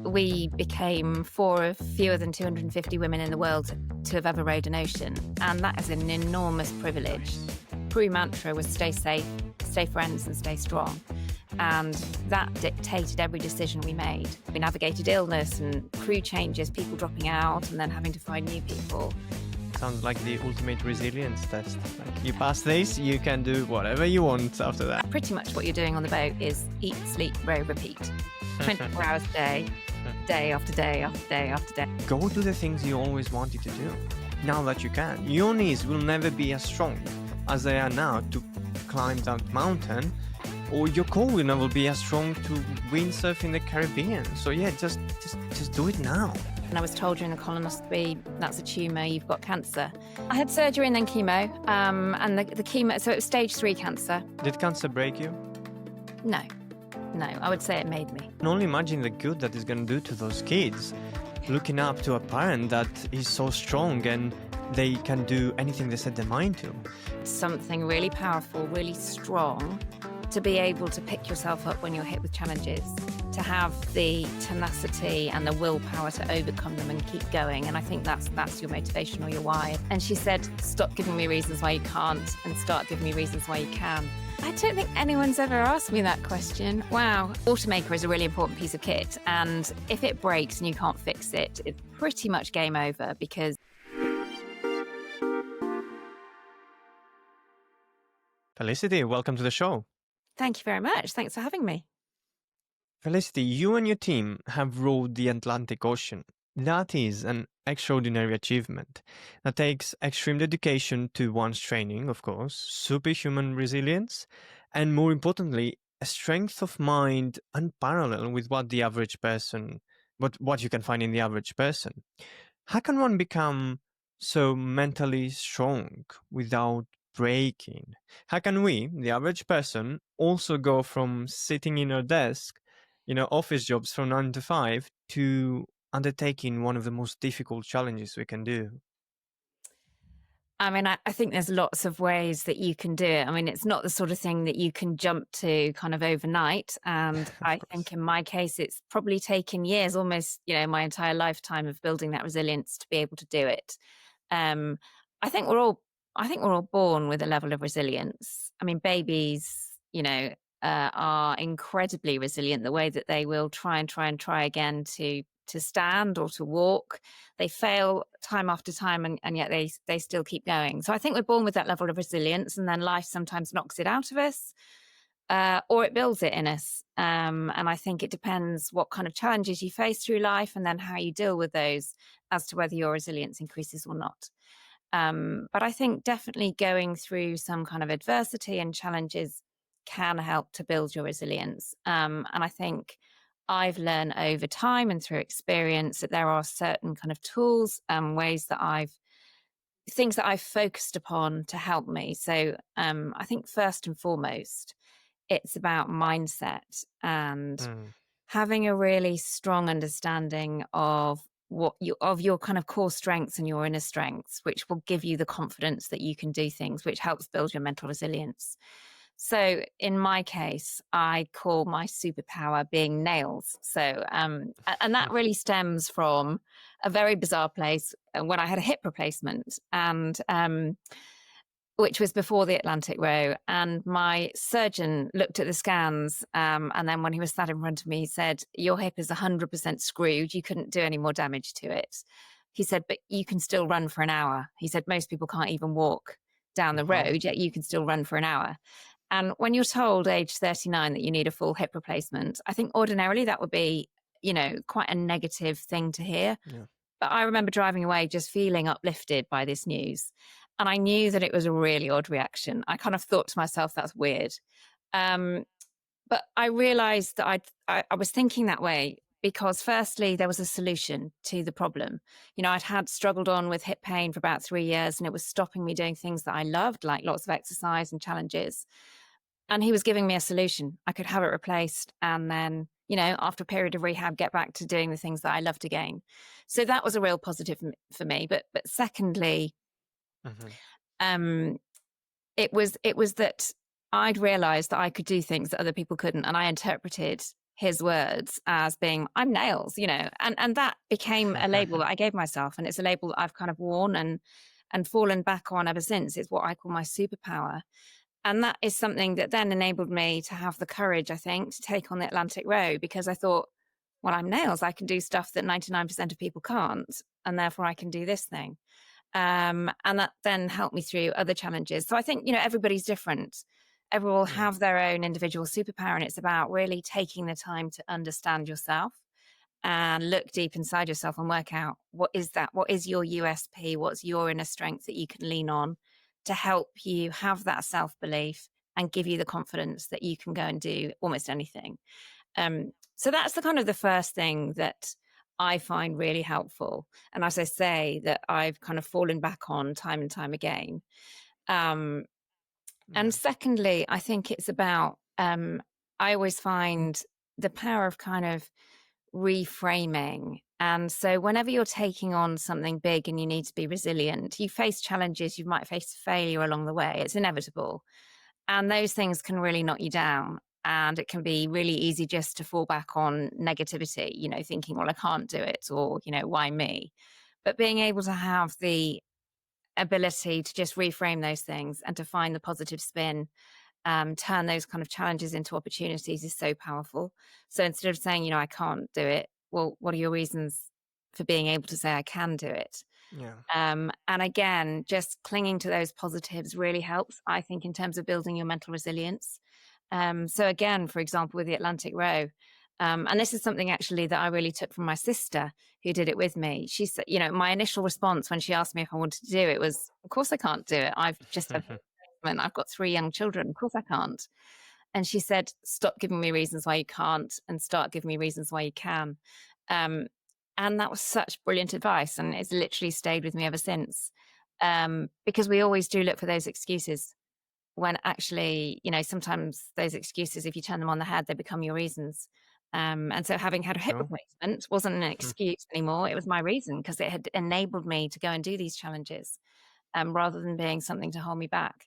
We became four of fewer than 250 women in the world to have ever rowed an ocean. And that is an enormous privilege. Crew mantra was stay safe, stay friends, and stay strong. And that dictated every decision we made. We navigated illness and crew changes, people dropping out and then having to find new people. Sounds like the ultimate resilience test. Like you pass this, you can do whatever you want after that. Pretty much what you're doing on the boat is eat, sleep, row, repeat. 24 hours a day, day after day after day after day. Go do the things you always wanted to do. Now that you can. Your knees will never be as strong as they are now to climb that mountain, or your core will never be as strong to windsurf in the Caribbean. So yeah, just do it now. And I was told during the colonoscopy, that's a tumour, you've got cancer. I had surgery and then chemo, and the chemo, so it was stage 3 cancer. Did cancer break you? No, I would say it made me. I can only imagine the good that is going to do to those kids, looking up to a parent that is so strong and they can do anything they set their mind to. Something really powerful, really strong, to be able to pick yourself up when you're hit with challenges, to have the tenacity and the willpower to overcome them and keep going. And I think that's your motivation or your why. And she said, stop giving me reasons why you can't and start giving me reasons why you can. I don't think anyone's ever asked me that question. Wow. Watermaker is a really important piece of kit. And if it breaks and you can't fix it, it's pretty much game over because... Felicity, welcome to the show. Thank you very much. Thanks for having me. Felicity, you and your team have rowed the Atlantic Ocean. That is an extraordinary achievement that takes extreme dedication to one's training, of course, superhuman resilience, and more importantly, a strength of mind unparalleled with what you can find in the average person. How can one become so mentally strong without breaking? How can we, the average person, also go from sitting in our desk, office jobs from 9 to 5 to undertaking one of the most difficult challenges we can do? I mean, I think there's lots of ways that you can do it. I mean, it's not the sort of thing that you can jump to kind of overnight. And I think in my case, it's probably taken years, almost, my entire lifetime of building that resilience to be able to do it. I think we're all born with a level of resilience. I mean, babies, are incredibly resilient, the way that they will try again to stand or to walk. They fail time after time and yet they still keep going. So I think we're born with that level of resilience, and then life sometimes knocks it out of us or it builds it in us. And I think it depends what kind of challenges you face through life and then how you deal with those as to whether your resilience increases or not. But I think definitely going through some kind of adversity and challenges can help to build your resilience. And I think I've learned over time and through experience that there are certain kind of tools and ways that things that I've focused upon to help me. So I think first and foremost, it's about mindset and having a really strong understanding of your kind of core strengths and your inner strengths, which will give you the confidence that you can do things, which helps build your mental resilience. So in my case, I call my superpower being nails. So, and that really stems from a very bizarre place when I had a hip replacement, and which was before the Atlantic row. And my surgeon looked at the scans, and then when he was sat in front of me, he said, "Your hip is 100% screwed. You couldn't do any more damage to it." He said, "But you can still run for an hour." He said, "Most people can't even walk down the road, yet you can still run for an hour." And when you're told age 39 that you need a full hip replacement, I think ordinarily that would be, quite a negative thing to hear. Yeah. But I remember driving away just feeling uplifted by this news. And I knew that it was a really odd reaction. I kind of thought to myself, that's weird. But I realized that I was thinking that way because firstly, there was a solution to the problem. I'd had struggled on with hip pain for about 3 years and it was stopping me doing things that I loved, like lots of exercise and challenges. And he was giving me a solution. I could have it replaced and then, after a period of rehab, get back to doing the things that I loved again. So that was a real positive for me. But secondly, it was that I'd realized that I could do things that other people couldn't. And I interpreted his words as being, I'm nails, and that became a label that I gave myself. And it's a label that I've kind of worn and fallen back on ever since. It's what I call my superpower. And that is something that then enabled me to have the courage, I think, to take on the Atlantic Row, because I thought, well, I'm nails. I can do stuff that 99% of people can't. And therefore I can do this thing. And that then helped me through other challenges. So I think, everybody's different. Everyone will have their own individual superpower. And it's about really taking the time to understand yourself and look deep inside yourself and work out, what is that? What is your USP? What's your inner strength that you can lean on to help you have that self-belief and give you the confidence that you can go and do almost anything. So that's the kind of the first thing that I find really helpful. And as I say, that I've kind of fallen back on time and time again. And secondly, I think it's about, I always find the power of kind of reframing. And so whenever you're taking on something big and you need to be resilient, you face challenges, you might face failure along the way. It's inevitable. And those things can really knock you down. And it can be really easy just to fall back on negativity, thinking, well, I can't do it, or, why me? But being able to have the ability to just reframe those things and to find the positive spin, turn those kind of challenges into opportunities is so powerful. So instead of saying, I can't do it, well, what are your reasons for being able to say I can do it? Yeah. And again, just clinging to those positives really helps, I think, in terms of building your mental resilience. So again, for example, with the Atlantic Row, and this is something actually that I really took from my sister who did it with me. She said, my initial response when she asked me if I wanted to do it was, of course I can't do it. I've just had and I've got 3 young children. Of course I can't. And she said, stop giving me reasons why you can't and start giving me reasons why you can. And that was such brilliant advice. And it's literally stayed with me ever since. Because we always do look for those excuses when actually, sometimes those excuses, if you turn them on the head, they become your reasons. And so having had a hip replacement wasn't an excuse anymore. It was my reason, because it had enabled me to go and do these challenges rather than being something to hold me back.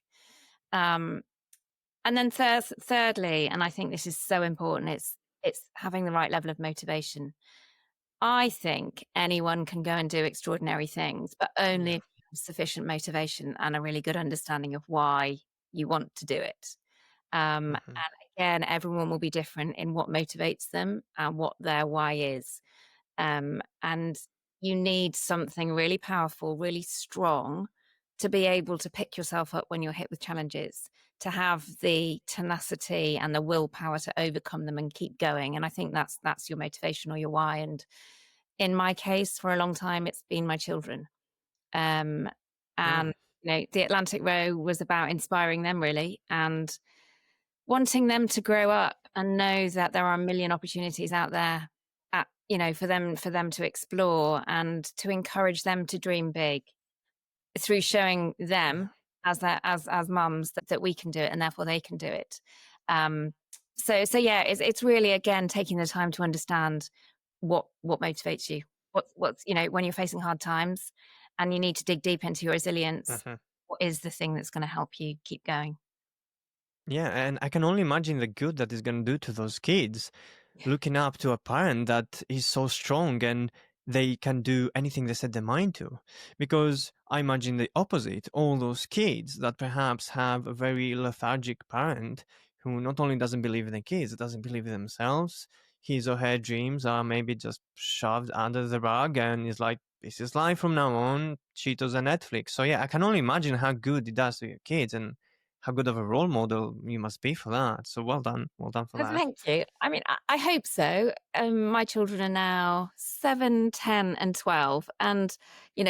And then thirdly, and I think this is so important, it's having the right level of motivation. I think anyone can go and do extraordinary things, but only if you have sufficient motivation and a really good understanding of why you want to do it. And again, everyone will be different in what motivates them and what their why is. And you need something really powerful, really strong to be able to pick yourself up when you're hit with challenges, to have the tenacity and the willpower to overcome them and keep going. And I think that's your motivation or your why. And in my case, for a long time, it's been my children. And the Atlantic Row was about inspiring them, really, and wanting them to grow up and know that there are a million opportunities out there, for them to explore, and to encourage them to dream big through showing them as mums that we can do it, and therefore they can do it. So yeah, it's really, again, taking the time to understand what motivates you, what's when you're facing hard times and you need to dig deep into your resilience. What is the thing that's going to help you keep going? Yeah, and I can only imagine the good that is going to do to those kids, looking up to a parent that is so strong and they can do anything they set their mind to. Because I imagine the opposite, all those kids that perhaps have a very lethargic parent who not only doesn't believe in the kids, doesn't believe in themselves, his or her dreams are maybe just shoved under the rug and is like, this is life from now on, Cheetos and Netflix. So yeah, I can only imagine how good it does to your kids and how good of a role model you must be for that. So well done for that. Thank you. I mean, I hope so. My children are now 7, 10 and 12. And,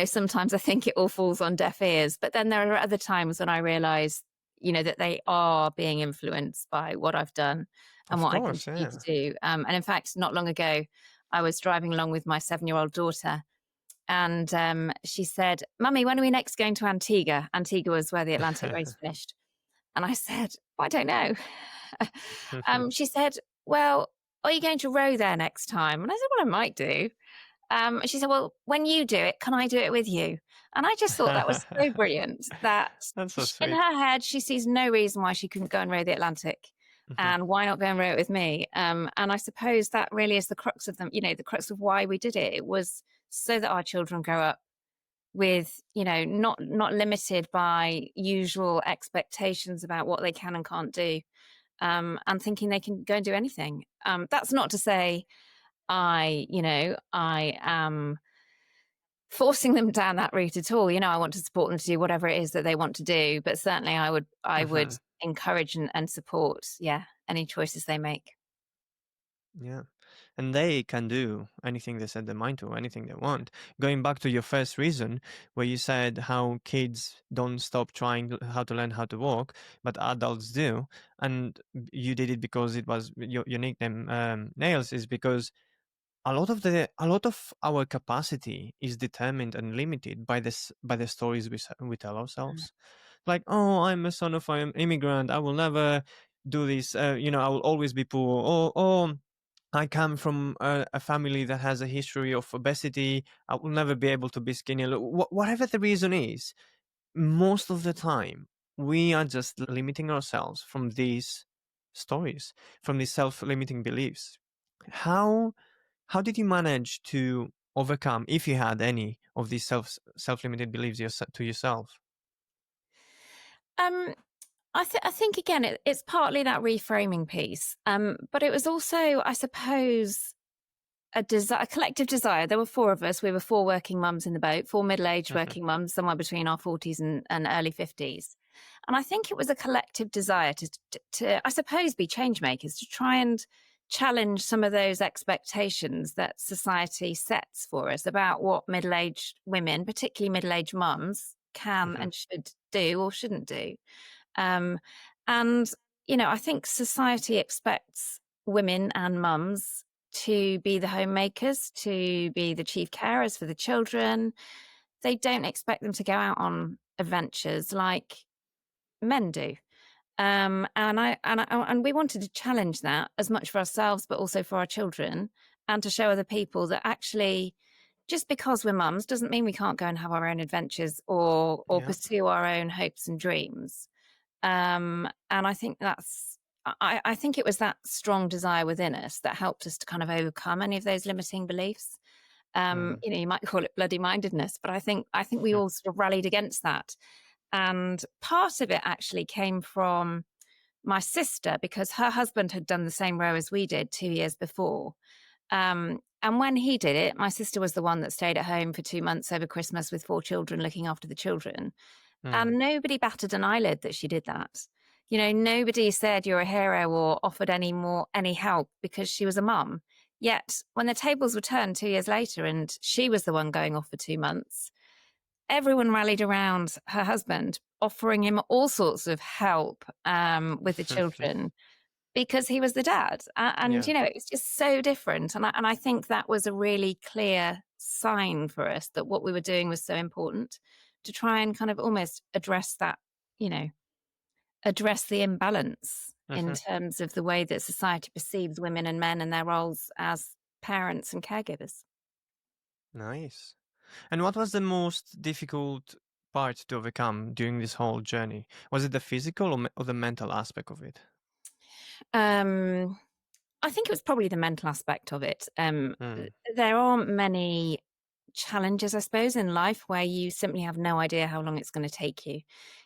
sometimes I think it all falls on deaf ears. But then there are other times when I realise, that they are being influenced by what I've done and what I continue to do. And in fact, not long ago, I was driving along with my 7-year-old daughter. And she said, Mummy, when are we next going to Antigua? Antigua was where the Atlantic race finished. And I said, I don't know. She said, well, are you going to row there next time? And I said, well, I might do. She said, well, when you do it, can I do it with you? And I just thought that was so brilliant that That's so sweet. in her head, she sees no reason why she couldn't go and row the Atlantic Mhm. and why not go and row it with me? And I suppose that really is the crux of them, the crux of why we did it. It was so that our children grow up with, not limited by usual expectations about what they can and can't do, and thinking they can go and do anything. That's not to say I am forcing them down that route at all. I want to support them to do whatever it is that they want to do, but certainly I would Mhm. encourage and support, any choices they make. Yeah. And they can do anything they set their mind to, anything they want. Going back to your first reason, where you said how kids don't stop trying how to learn how to walk, but adults do. And you did it because it was your nickname, Nails, is because a lot of our capacity is determined and limited by the stories we tell Mm. ourselves. Like, oh, I'm a son of an immigrant, I will never do this, I will always be poor. Or I come from a family that has a history of obesity, I will never be able to be skinny. Whatever the reason is, most of the time we are just limiting ourselves from these stories, from these self-limiting beliefs. How did you manage to overcome, if you had any, of these self-limited beliefs to yourself? Um, I think again, it's partly that reframing piece, but it was also, I suppose, a collective desire. There were four of us. We were four working mums in the boat, four middle-aged Mhm. working mums, somewhere between our 40s and early 50s. And I think it was a collective desire to, I suppose, be change makers, to try and challenge some of those expectations that society sets for us about what middle-aged women, particularly middle-aged mums, can Mhm. and should do or shouldn't do. Um, and, I think society expects women and mums to be the homemakers, to be the chief carers for the children. They don't expect them to go out on adventures like men do. And we wanted to challenge that as much for ourselves, but also for our children, and to show other people that actually, just because we're mums doesn't mean we can't go and have our own adventures or Yeah. pursue our own hopes and dreams. And I think I think it was that strong desire within us that helped us to kind of overcome any of those limiting beliefs. Mm. You might call it bloody mindedness, but I think we Mhm. all sort of rallied against that. And part of it actually came from my sister, because her husband had done the same row as we did 2 years before. And when he did it, my sister was the one that stayed at home for 2 months over Christmas with four children, looking after the children. Mm. And nobody batted an eyelid that she did that. Nobody said you're a hero or offered any help because she was a mum. Yet when the tables were turned 2 years later and she was the one going off for 2 months, everyone rallied around her husband, offering him all sorts of help with the children because he was the dad. And, Yeah. it was just so different. And I think that was a really clear sign for us that what we were doing was so important, to try and kind of almost address that, you know, address the imbalance in Mhm. terms of the way that society perceives women and men and their roles as parents and caregivers. Nice. And what was the most difficult part to overcome during this whole journey? Was it the physical or the mental aspect of it? Um, I think it was probably the mental aspect of it. Mm. There aren't many challenges, I suppose, in life where you simply have no idea how long it's going to take you.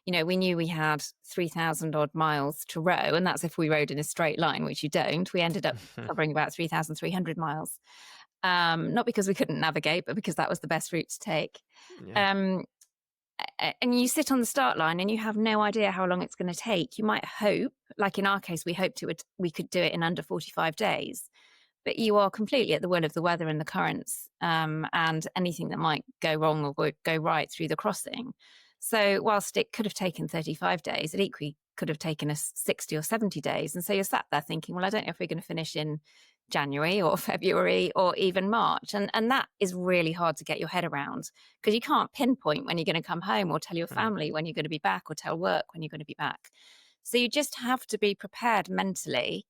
We knew we had 3,000 odd miles to row, and that's if we rowed in a straight line, which you don't. We ended up covering about 3,300 miles, not because we couldn't navigate, but because that was the best route to take. Yeah. Um, and you sit on the start line and you have no idea how long it's going to take. You might hope, like in our case, we hoped we could do it in under 45 days, but you are completely at the will of the weather and the currents, and anything that might go wrong or go right through the crossing. So whilst it could have taken 35 days, it equally could have taken us 60 or 70 days. And so you're sat there thinking, well, I don't know if we're going to finish in January or February or even March. And that is really hard to get your head around, because you can't pinpoint when you're going to come home or tell your Mm. family when you're going to be back or tell work when you're going to be back. So you just have to be prepared mentally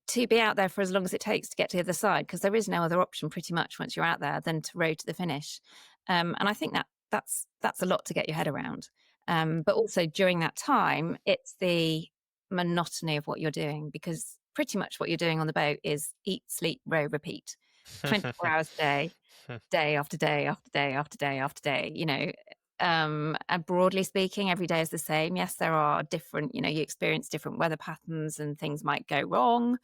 to be out there for as long as it takes to get to the other side, because there is no other option pretty much once you're out there than to row to the finish. And I think that's a lot to get your head around. But also during that time, it's the monotony of what you're doing, because pretty much what you're doing on the boat is eat, sleep, row, repeat, 24 hours a day, day after day after day after day after day, you know. And broadly speaking, every day is the same. Yes, there are different, you know, you experience different weather patterns and things might go wrong.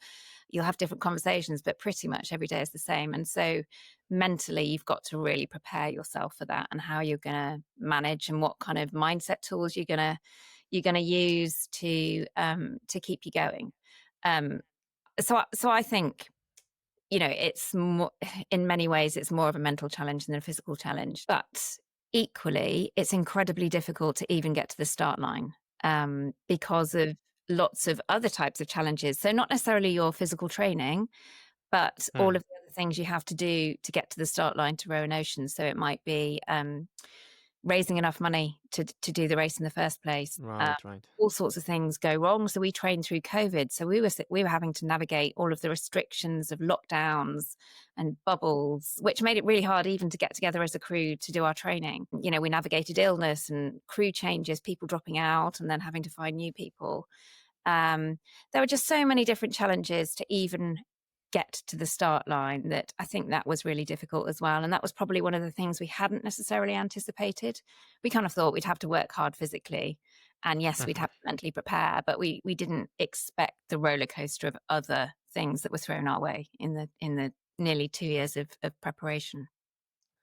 You'll have different conversations, but pretty much every day is the same. And so mentally, you've got to really prepare yourself for that, and how you're going to manage, and what kind of mindset tools you're going to use to keep you going. So I think, you know, it's more, in many ways, it's more of a mental challenge than a physical challenge. But equally, it's incredibly difficult to even get to the start line, because of lots of other types of challenges. So not necessarily your physical training, but all of the other things you have to do to get to the start line to row an ocean. So it might be raising enough money to do the race in the first place. Right. All sorts of things go wrong. So we trained through COVID. So we were having to navigate all of the restrictions of lockdowns and bubbles, which made it really hard even to get together as a crew to do our training. You know, we navigated illness and crew changes, people dropping out and then having to find new people. There were just so many different challenges to even get to the start line that I think that was really difficult as well. And that was probably one of the things we hadn't necessarily anticipated. We kind of thought we'd have to work hard physically, and yes, we'd have to mentally prepare, but we didn't expect the roller coaster of other things that were thrown our way in the nearly 2 years of preparation.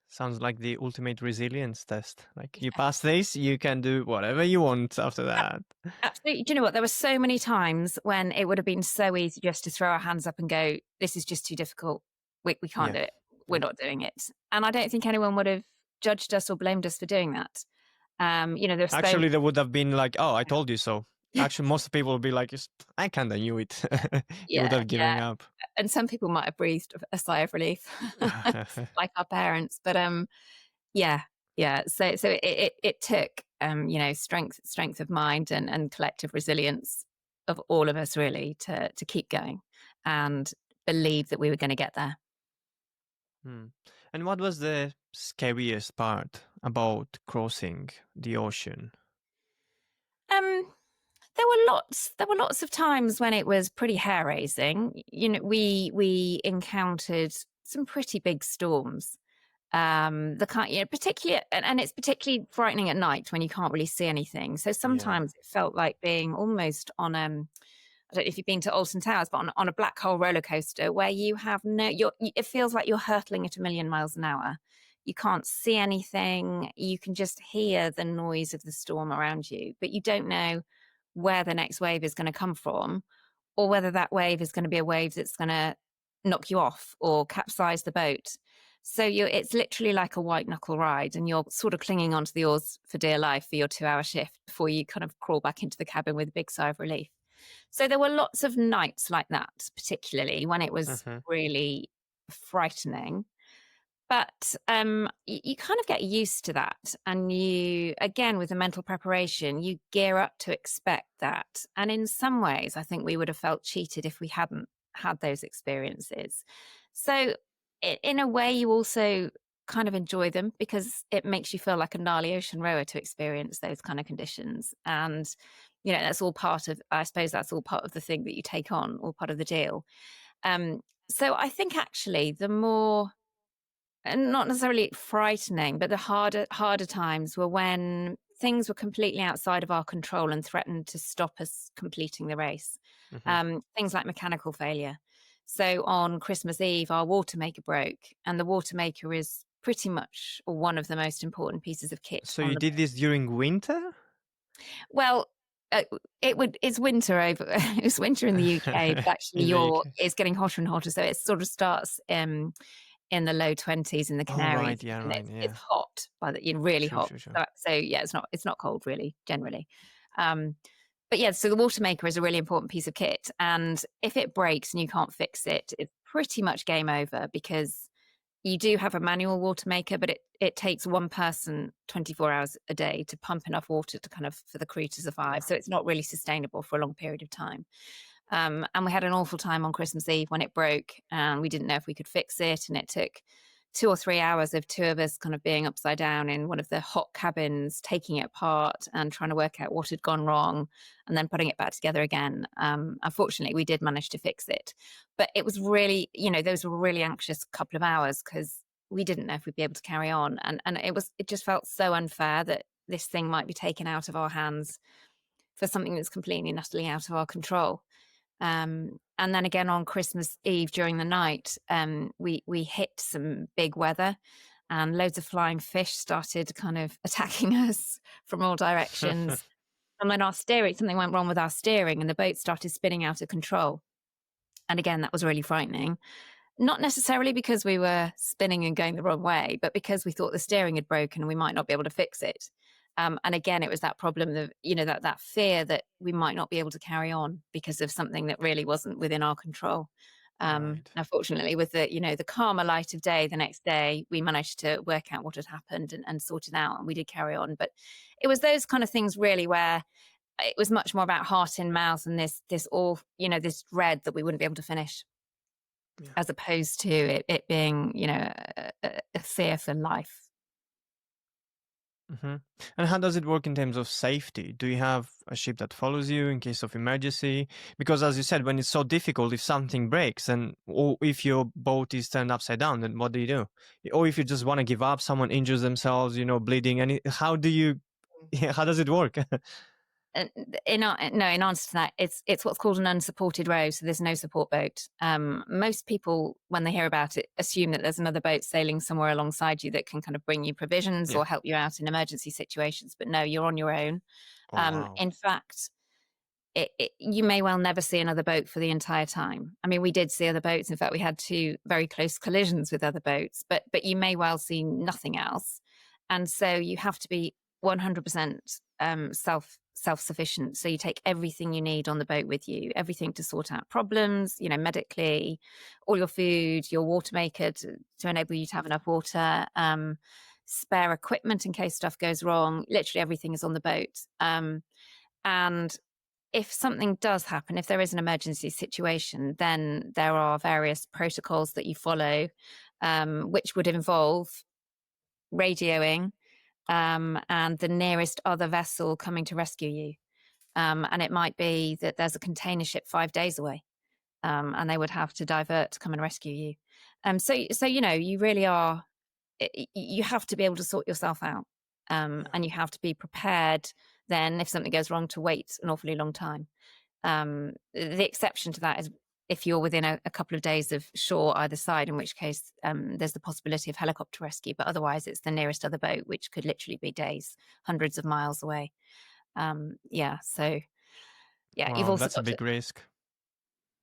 Sounds like the ultimate resilience test. Like, you pass this, you can do whatever you want after that. Absolutely. Do you know what? There were so many times when it would have been so easy just to throw our hands up and go, this is just too difficult. We can't do it. We're not doing it. And I don't think anyone would have judged us or blamed us for doing that. You know, Actually, there would have been like, oh, I told you so. Actually, most people would be like, I kind of knew it. You would have given up. And some people might have breathed a sigh of relief, like our parents. But yeah. So it took you know, strength of mind and collective resilience of all of us, really, to keep going and believe that we were going to get there. And what was the scariest part about crossing the ocean? There were lots of times when it was pretty hair-raising. You know, we encountered some pretty big storms. The kind, you know, particularly, and it's particularly frightening at night when you can't really see anything. So sometimes it felt like being almost on I don't know if you've been to Alton Towers, but on a black hole roller coaster where you have it feels like you're hurtling at 1,000,000 miles an hour. You can't see anything. You can just hear the noise of the storm around you, but you don't know where the next wave is going to come from, or whether that wave is going to be a wave that's going to knock you off or capsize the boat. So it's literally like a white knuckle ride, and you're sort of clinging onto the oars for dear life for your 2-hour shift before you kind of crawl back into the cabin with a big sigh of relief. So there were lots of nights like that, particularly when it was really frightening. But you kind of get used to that. And you, again, with the mental preparation, you gear up to expect that. And in some ways, I think we would have felt cheated if we hadn't had those experiences. So in a way, you also kind of enjoy them because it makes you feel like a gnarly ocean rower to experience those kind of conditions. And, you know, that's all part of, I suppose that's all part of the thing that you take on, or part of the deal. So I think actually the more, and not necessarily frightening, but the harder times were when things were completely outside of our control and threatened to stop us completing the race. Things like mechanical failure. So on Christmas Eve, our water maker broke, and the water maker is pretty much one of the most important pieces of kit. So you did this during winter? Well, it's winter over. It's winter in the UK, but actually it's getting hotter and hotter. So it sort of starts in the low 20s in the Canaries. It's hot, really hot. Sure. So yeah, it's not cold really, generally. But yeah, so the water maker is a really important piece of kit, and if it breaks and you can't fix it, it's pretty much game over, because you do have a manual water maker, but it takes one person 24 hours a day to pump enough water to for the crew to survive. So it's not really sustainable for a long period of time. And we had an awful time on Christmas Eve when it broke, and we didn't know if we could fix it. And it took 2 or 3 hours of two of us kind of being upside down in one of the hot cabins, taking it apart and trying to work out what had gone wrong and then putting it back together again. Unfortunately, we did manage to fix it. But it was really, those were really anxious couple of hours because we didn't know if we'd be able to carry on. And it just felt so unfair that this thing might be taken out of our hands for something that's completely and utterly out of our control. And then again on Christmas Eve during the night, we hit some big weather and loads of flying fish started kind of attacking us from all directions. And then something went wrong with our steering and the boat started spinning out of control. And again, that was really frightening. Not necessarily because we were spinning and going the wrong way, but because we thought the steering had broken and we might not be able to fix it. And again, it was that problem of, that fear that we might not be able to carry on because of something that really wasn't within our control. Right. Now, fortunately, with the calmer light of day the next day, we managed to work out what had happened and sort it out, and we did carry on. But it was those kind of things really where it was much more about heart in mouth and this this dread that we wouldn't be able to finish, as opposed to it being, a fear for life. Mm-hmm. And how does it work in terms of safety? Do you have a ship that follows you in case of emergency? Because as you said, when it's so difficult, if something breaks or if your boat is turned upside down, then what do you do? Or if you just want to give up, someone injures themselves, bleeding, how does it work? In answer to that, it's what's called an unsupported row, so there's no support boat. Most people, when they hear about it, assume that there's another boat sailing somewhere alongside you that can kind of bring you provisions or help you out in emergency situations. But no, you're on your own. Oh, wow. In fact, you may well never see another boat for the entire time. I mean, we did see other boats. In fact, we had 2 very close collisions with other boats, but you may well see nothing else. And so you have to be 100% self-sufficient. So you take everything you need on the boat with you, everything to sort out problems, medically, all your food, your water maker to enable you to have enough water, spare equipment in case stuff goes wrong. Literally everything is on the boat. And if something does happen, if there is an emergency situation, then there are various protocols that you follow, which would involve radioing and the nearest other vessel coming to rescue you. And it might be that there's a container ship 5 days away, and they would have to divert to come and rescue you. So you really are. You have to be able to sort yourself out, and you have to be prepared. Then, if something goes wrong, to wait an awfully long time. The exception to that is if you're within a couple of days of shore either side, in which case there's the possibility of helicopter rescue. But otherwise, it's the nearest other boat, which could literally be days, hundreds of miles away. Wow, You've also that's a big risk.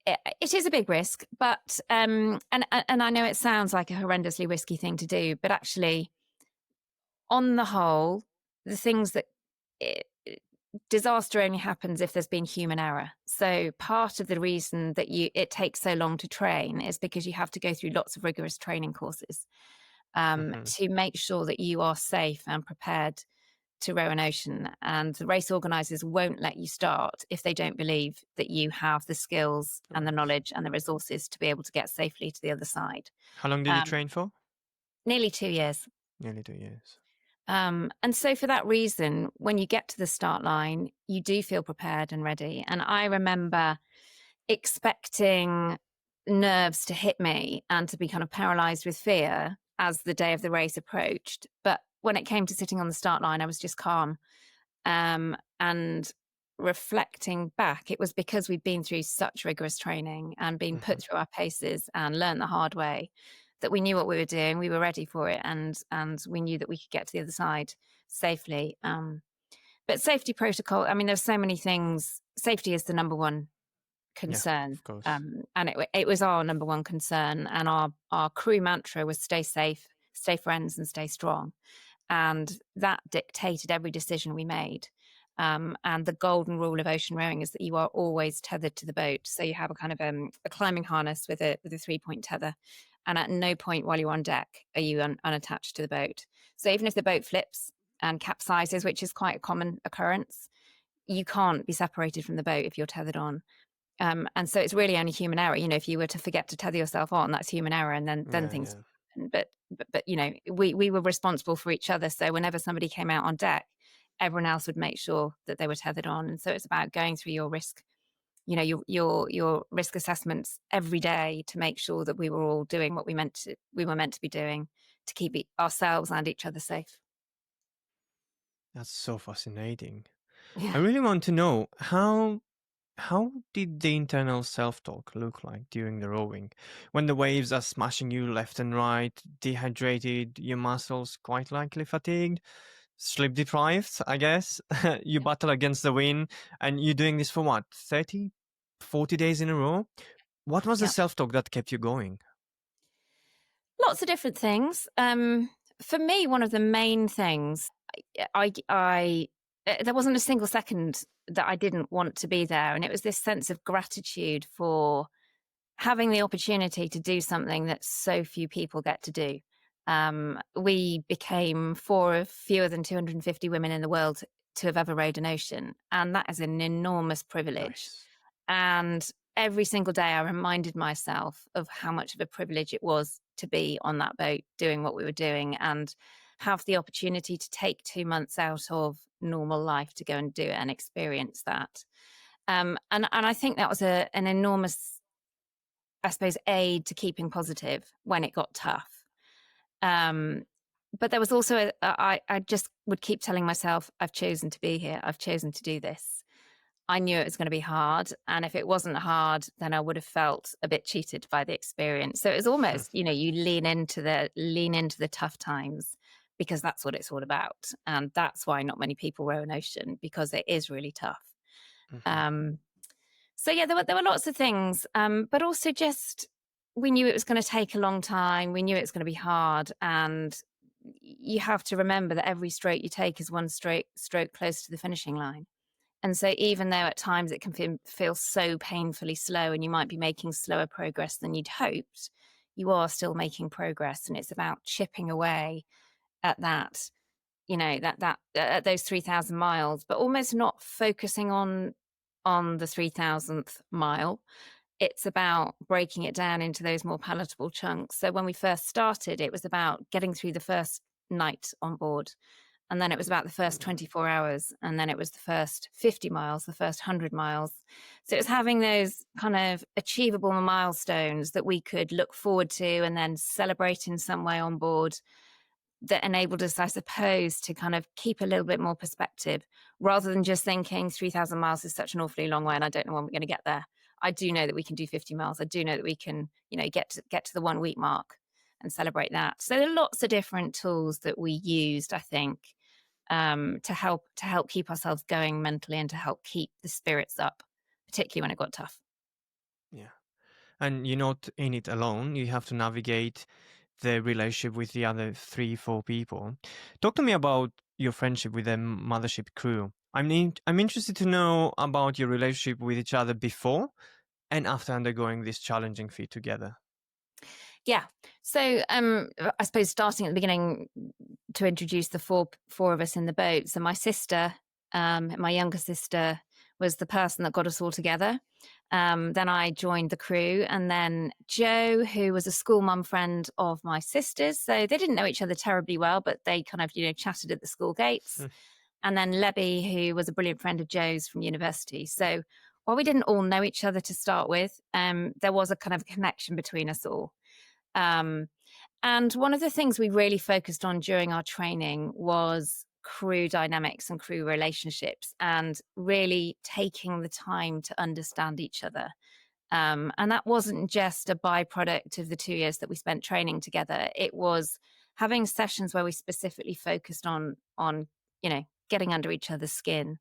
It is a big risk, but and I know it sounds like a horrendously risky thing to do, but actually, on the whole, the things that disaster only happens if there's been human error. So part of the reason that it takes so long to train is because you have to go through lots of rigorous training courses to make sure that you are safe and prepared to row an ocean. And the race organizers won't let you start if they don't believe that you have the skills and the knowledge and the resources to be able to get safely to the other side. How long did you train for? Nearly 2 years. Nearly 2 years. And so for that reason, when you get to the start line, you do feel prepared and ready. And I remember expecting nerves to hit me and to be kind of paralyzed with fear as the day of the race approached. But when it came to sitting on the start line, I was just calm. And reflecting back, it was because we'd been through such rigorous training and been put through our paces and learned the hard way that we knew what we were doing, we were ready for it, and we knew that we could get to the other side safely. But safety protocol, I mean, there's so many things. Safety is the number one concern. Of course. And it was our number one concern. And our crew mantra was stay safe, stay friends, and stay strong. And that dictated every decision we made. And the golden rule of ocean rowing is that you are always tethered to the boat. So you have a kind of a climbing harness with a 3-point tether. And at no point while you're on deck are you unattached to the boat. So even if the boat flips and capsizes, which is quite a common occurrence, you can't be separated from the boat if you're tethered on. And so it's really only human error. If you were to forget to tether yourself on, that's human error. And then things but we were responsible for each other. So whenever somebody came out on deck, everyone else would make sure that they were tethered on. And so it's about going through your risk, your risk assessments every day to make sure that we were all doing what we were meant to be doing to keep ourselves and each other safe. That's so fascinating. Yeah. I really want to know how did the internal self-talk look like during the rowing? When the waves are smashing you left and right, dehydrated, your muscles quite likely fatigued, sleep deprived, I guess. You battle against the wind and you're doing this for what, 30, 40 days in a row? What was the Yeah. self-talk that kept you going? Lots of different things. For me, one of the main things, there wasn't a single second that I didn't want to be there. And it was this sense of gratitude for having the opportunity to do something that so few people get to do. We became four of fewer than 250 women in the world to have ever rowed an ocean. And that is an enormous privilege. Nice. And every single day I reminded myself of how much of a privilege it was to be on that boat doing what we were doing and have the opportunity to take 2 months out of normal life to go and do it and experience that. And I think that was an enormous, I suppose, aid to keeping positive when it got tough. But there was also, I just would keep telling myself, I've chosen to be here. I've chosen to do this. I knew it was going to be hard. And if it wasn't hard, then I would have felt a bit cheated by the experience. So it was almost, you lean into the tough times because that's what it's all about. And that's why not many people row an ocean, because it is really tough. Mhm. So yeah, there were lots of things, but also just we knew it was going to take a long time. We knew it was going to be hard, and you have to remember that every stroke you take is one stroke close to the finishing line. And so even though at times it can feel so painfully slow and you might be making slower progress than you'd hoped, you are still making progress. And it's about chipping away at that, at those 3,000 miles, but almost not focusing on the 3,000th mile. It's about breaking it down into those more palatable chunks. So when we first started, it was about getting through the first night on board. And then it was about the first 24 hours. And then it was the first 50 miles, the first 100 miles. So it was having those kind of achievable milestones that we could look forward to and then celebrate in some way on board that enabled us, I suppose, to kind of keep a little bit more perspective rather than just thinking 3,000 miles is such an awfully long way and I don't know when we're going to get there. I do know that we can do 50 miles. I do know that we can, get to the 1 week mark and celebrate that. So there are lots of different tools that we used, I think, to help keep ourselves going mentally and to help keep the spirits up, particularly when it got tough. Yeah. And you're not in it alone. You have to navigate the relationship with the other 3, 4 people. Talk to me about your friendship with the Mothership crew. I'm interested to know about your relationship with each other before and after undergoing this challenging feat together. Yeah. So I suppose starting at the beginning to introduce the four of us in the boat. So my sister, my younger sister, was the person that got us all together. Then I joined the crew, and then Joe, who was a school mum friend of my sister's. So they didn't know each other terribly well, but they kind of, chatted at the school gates. And then Lebby, who was a brilliant friend of Joe's from university. So while we didn't all know each other to start with, there was a kind of connection between us all. And one of the things we really focused on during our training was crew dynamics and crew relationships and really taking the time to understand each other. And that wasn't just a byproduct of the 2 years that we spent training together. It was having sessions where we specifically focused on getting under each other's skin,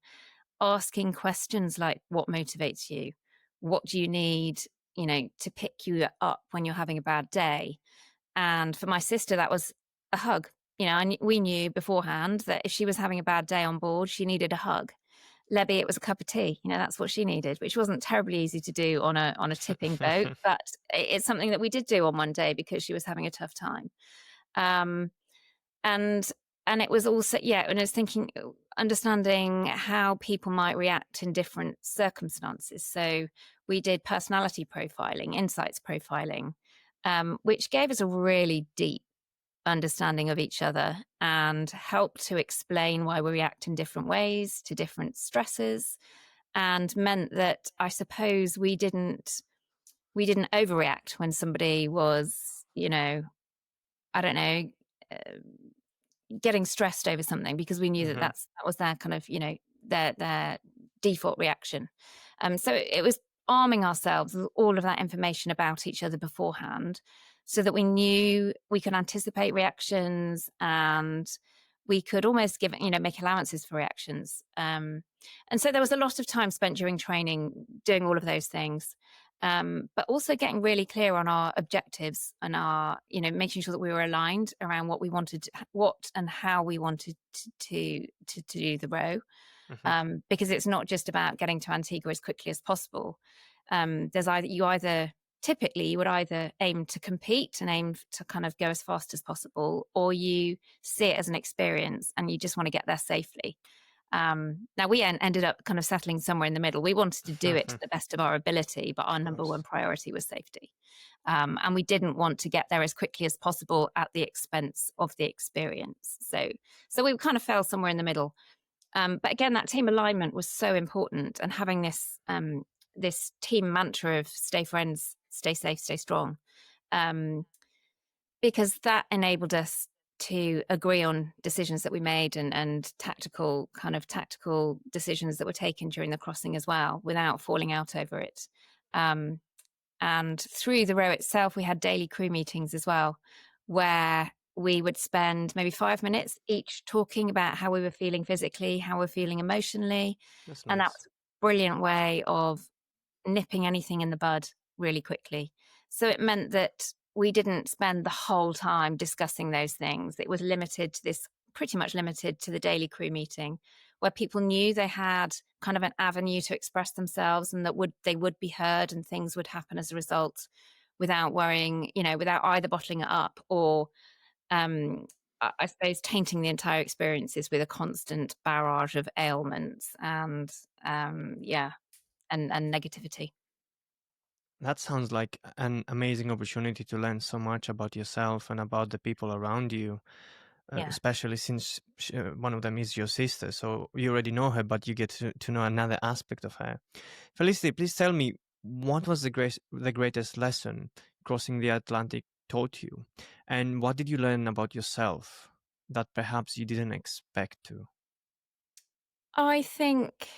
asking questions like, what motivates you? What do you need, to pick you up when you're having a bad day? And for my sister, that was a hug. We knew beforehand that if she was having a bad day on board, she needed a hug. Lebby, it was a cup of tea. That's what she needed, which wasn't terribly easy to do on a tipping boat, but it's something that we did do on one day because she was having a tough time. And it was also, and I was thinking, understanding how people might react in different circumstances. So we did personality profiling, insights profiling. which gave us a really deep understanding of each other and helped to explain why we react in different ways to different stresses, and meant that I suppose we didn't overreact when somebody was, I don't know, getting stressed over something, because we knew that that was their kind of, their default reaction. So it was arming ourselves with all of that information about each other beforehand, so that we knew we could anticipate reactions and we could almost make allowances for reactions. And so there was a lot of time spent during training doing all of those things. But also getting really clear on our objectives and our, making sure that we were aligned around what we wanted, what and how we wanted to do the row. Because it's not just about getting to Antigua as quickly as possible. Typically you would either aim to compete and aim to kind of go as fast as possible, or you see it as an experience and you just want to get there safely. Now we ended up kind of settling somewhere in the middle. We wanted to do it to the best of our ability, but our number one priority was safety. And we didn't want to get there as quickly as possible at the expense of the experience. So we kind of fell somewhere in the middle. But again, that team alignment was so important, and having this team mantra of stay friends, stay safe, stay strong, because that enabled us to agree on decisions that we made and tactical decisions that were taken during the crossing as well, without falling out over it. And through the row itself, we had daily crew meetings as well, where we would spend maybe 5 minutes each talking about how we were feeling physically, how we're feeling emotionally. That's nice. And that was a brilliant way of nipping anything in the bud really quickly. So it meant that we didn't spend the whole time discussing those things. It was pretty much limited to the daily crew meeting, where people knew they had kind of an avenue to express themselves, and that they would be heard and things would happen as a result, without worrying, without either bottling it up or, I suppose, tainting the entire experiences with a constant barrage of ailments and negativity. That sounds like an amazing opportunity to learn so much about yourself and about the people around you, especially since one of them is your sister. So you already know her, but you get to know another aspect of her. Felicity, please tell me, what was the greatest lesson crossing the Atlantic taught you? And what did you learn about yourself that perhaps you didn't expect to? I think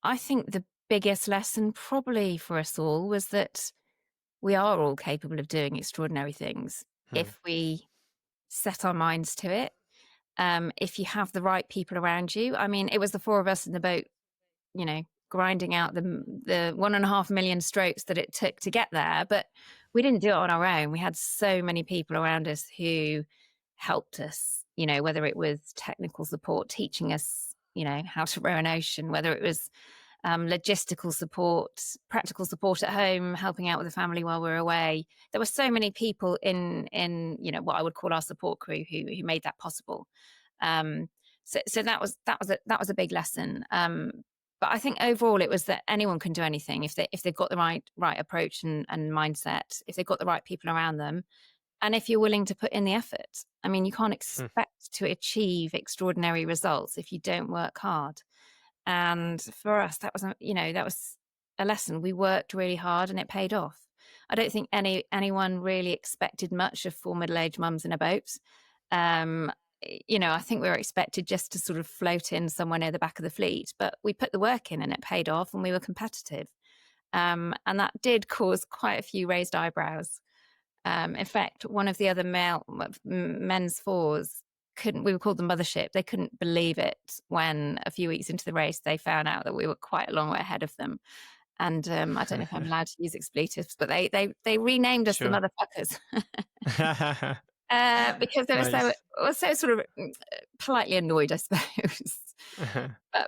the biggest lesson probably for us all was that we are all capable of doing extraordinary things if we set our minds to it. If you have the right people around you. I mean, it was the four of us in the boat, grinding out the 1.5 million strokes that it took to get there, but we didn't do it on our own. We had so many people around us who helped us, whether it was technical support, teaching us, how to row an ocean, whether it was logistical support, practical support at home, helping out with the family while we were away. There were so many people in what I would call our support crew who made that possible. So that was a big lesson. But I think overall it was that anyone can do anything if they've got the right approach and mindset, if they've got the right people around them, and if you're willing to put in the effort. I mean, you can't expect to achieve extraordinary results if you don't work hard. And for us, that was a lesson. We worked really hard and it paid off. I don't think anyone really expected much of four middle-aged mums in a boat. I think we were expected just to sort of float in somewhere near the back of the fleet, but we put the work in and it paid off and we were competitive. And that did cause quite a few raised eyebrows. In fact, one of the other men's fours we were called the Mothership. They couldn't believe it when a few weeks into the race, they found out that we were quite a long way ahead of them. And I don't know if I'm allowed to use expletives, but they renamed us the motherfuckers. Because they were so sort of politely annoyed, I suppose.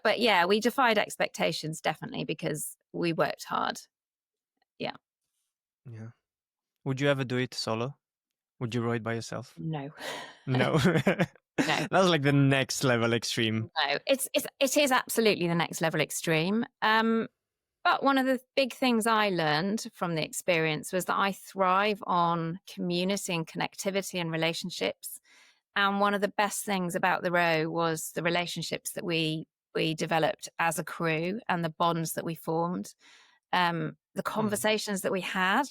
But yeah, we defied expectations, definitely, because we worked hard. Yeah. Yeah. Would you ever do it solo? Would you row it by yourself? No. No. No. That's like the next level extreme. No, it is absolutely the next level extreme. But one of the big things I learned from the experience was that I thrive on community and connectivity and relationships. And one of the best things about the row was the relationships that we developed as a crew and the bonds that we formed. The conversations that we had,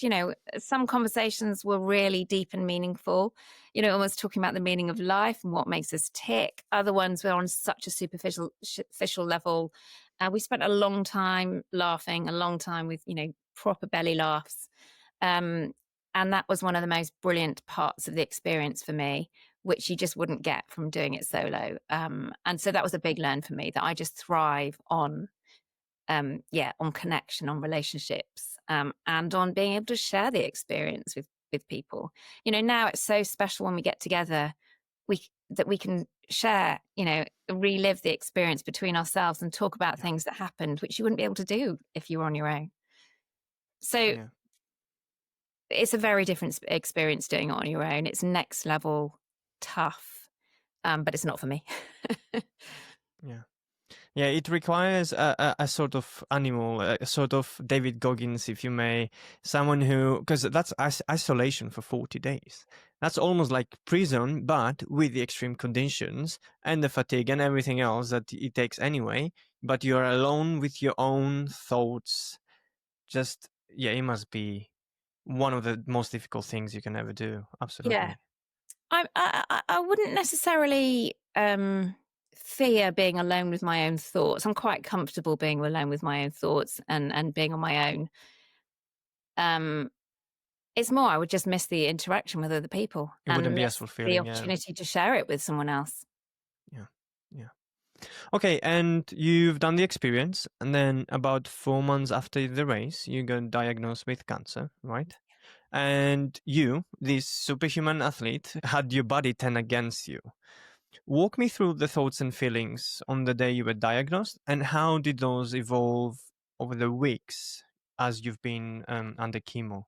some conversations were really deep and meaningful, almost talking about the meaning of life and what makes us tick. Other ones were on such a superficial level. We spent a long time laughing, a long time with, proper belly laughs. And that was one of the most brilliant parts of the experience for me, which you just wouldn't get from doing it solo. And so that was a big learn for me, that I just thrive on connection, on relationships, and on being able to share the experience with people. Now it's so special when we get together, that we can share, relive the experience between ourselves and talk about things that happened, which you wouldn't be able to do if you were on your own. So it's a very different experience doing it on your own. It's next level tough, but it's not for me. Yeah, it requires a sort of animal, a sort of David Goggins, if you may, someone who, because that's isolation for 40 days. That's almost like prison, but with the extreme conditions and the fatigue and everything else that it takes anyway. But you're alone with your own thoughts. It must be one of the most difficult things you can ever do. Absolutely. Yeah. I wouldn't necessarily fear being alone with my own thoughts. I'm quite comfortable being alone with my own thoughts and being on my own. It's more, I would just miss the interaction with other people. It wouldn't be as miss fulfilling. the opportunity to share it with someone else. Yeah. Okay, and you've done the experience, and then about 4 months after the race, you got diagnosed with cancer, right? And you, this superhuman athlete, had your body turn against you. Walk me through the thoughts and feelings on the day you were diagnosed, and how did those evolve over the weeks as you've been under chemo?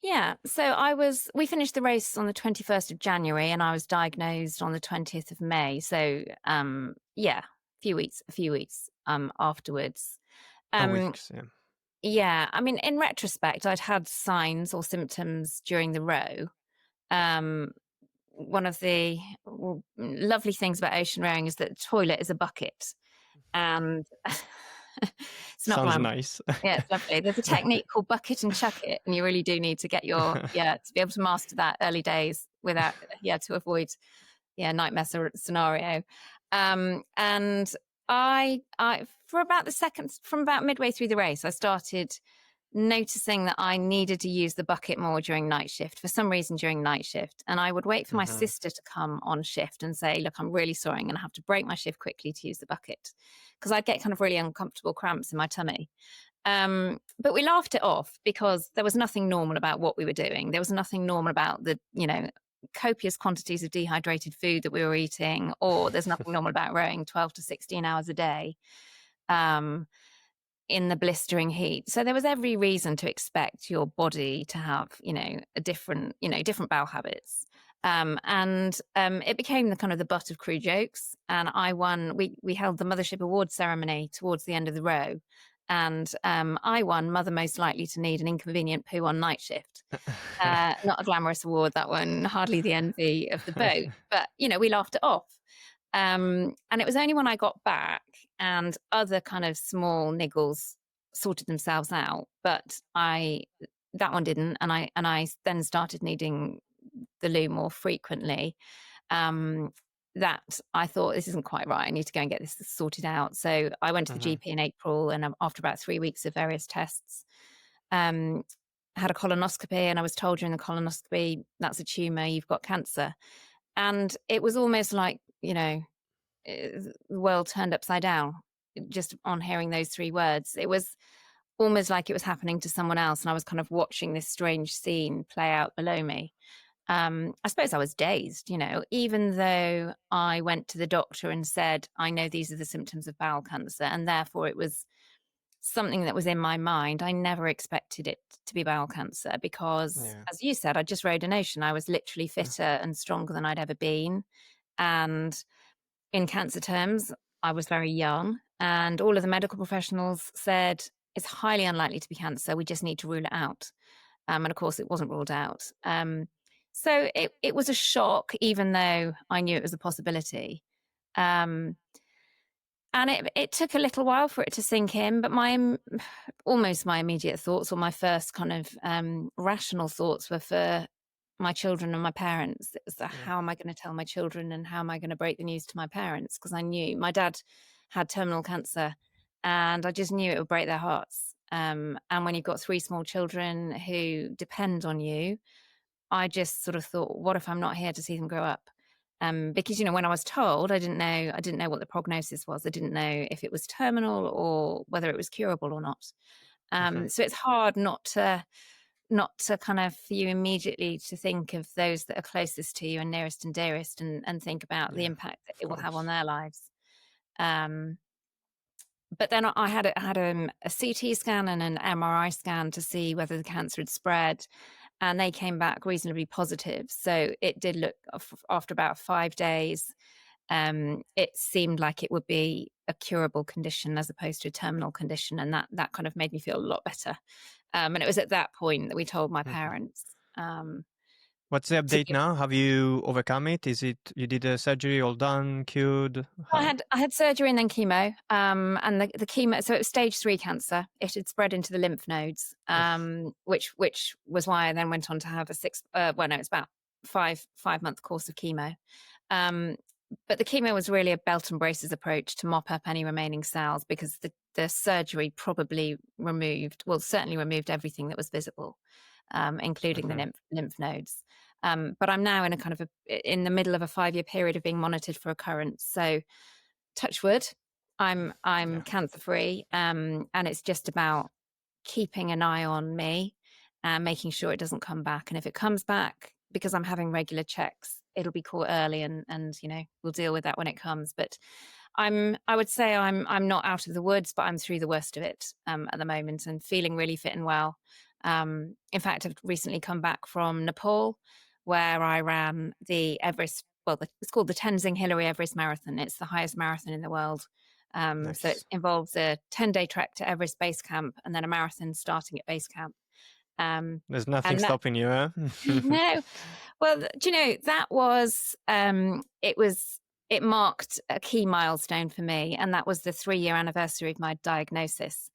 Yeah, so we finished the race on the 21st of January and I was diagnosed on the 20th of May. So, a few weeks afterwards. Weeks, yeah. Yeah, I mean, in retrospect, I'd had signs or symptoms during the row. One of the lovely things about ocean rowing is that the toilet is a bucket. And it's not Sounds glamorous. nice. Yeah, it's lovely. There's a technique called bucket and chuck it, and you really do need to get to be able to master that early days without, to avoid, nightmare scenario. And I from about midway through the race, I started noticing that I needed to use the bucket more during night shift, for some reason during night shift. And I would wait for my sister to come on shift and say, look, I'm really sorry, I'm going to have to break my shift quickly to use the bucket, because I'd get kind of really uncomfortable cramps in my tummy. But we laughed it off because there was nothing normal about what we were doing. There was nothing normal about the, copious quantities of dehydrated food that we were eating, or there's nothing normal about rowing 12 to 16 hours a day. In the blistering heat. So there was every reason to expect your body to have, different bowel habits. It became the kind of the butt of crew jokes. And I won, we held the Mothership award ceremony towards the end of the row. And I won Mother Most Likely to Need an Inconvenient Poo on Night Shift. Not a glamorous award, that one, hardly the envy of the boat. But, we laughed it off. And it was only when I got back and other kind of small niggles sorted themselves out, but that one didn't. And I then started needing the loo more frequently. That I thought, this isn't quite right. I need to go and get this sorted out. So I went to the GP in April, and after about 3 weeks of various tests, had a colonoscopy, and I was told during the colonoscopy, that's a tumor, you've got cancer. And it was almost like, the world turned upside down just on hearing those 3 words. It was almost like it was happening to someone else, and I was kind of watching this strange scene play out below me. I suppose I was dazed, even though I went to the doctor and said, I know these are the symptoms of bowel cancer, and therefore it was something that was in my mind. I never expected it to be bowel cancer because, as you said, I just rode an ocean. I was literally fitter and stronger than I'd ever been. And in cancer terms, I was very young. And all of the medical professionals said, it's highly unlikely to be cancer. We just need to rule it out. And of course, it wasn't ruled out. So it was a shock, even though I knew it was a possibility. And it took a little while for it to sink in, but almost my immediate thoughts, or my first kind of rational thoughts, were for my children and my parents. It was how am I going to tell my children, and how am I going to break the news to my parents? Because I knew my dad had terminal cancer, and I just knew it would break their hearts. And when you've got 3 small children who depend on you, I just sort of thought, what if I'm not here to see them grow up? Because, when I was told, I didn't know what the prognosis was. I didn't know if it was terminal or whether it was curable or not. So it's hard not to kind of, for you immediately to think of those that are closest to you and nearest and dearest, and think about the impact that it will have on their lives. But then I had a CT scan and an MRI scan to see whether the cancer had spread, and they came back reasonably positive. So it did look, after about 5 days, it seemed like it would be a curable condition as opposed to a terminal condition, and that kind of made me feel a lot better. And it was at that point that we told my parents. What's the update now? Have you overcome it? Is it you did a surgery, all done, cured? I had surgery and then chemo. And the chemo, so it was stage 3 cancer. It had spread into the lymph nodes, which was why I then went on to have it's about 5-month course of chemo. But the chemo was really a belt and braces approach to mop up any remaining cells, because the surgery probably certainly removed everything that was visible, including the lymph nodes. But I'm now in the middle of a 5-year period of being monitored for recurrence. So, touch wood, I'm cancer free, and it's just about keeping an eye on me and making sure it doesn't come back. And if it comes back, because I'm having regular checks, it'll be caught early, and we'll deal with that when it comes. But I would say I'm not out of the woods, but I'm through the worst of it at the moment, and feeling really fit and well. In fact, I've recently come back from Nepal, where I ran the Everest. Well, it's called the Tenzing Hillary Everest Marathon. It's the highest marathon in the world. Nice. So it involves a 10-day trek to Everest base camp, and then a marathon starting at base camp. There's nothing stopping you, huh? No. Well, do you know, that was, it marked a key milestone for me. And that was the 3-year anniversary of my diagnosis.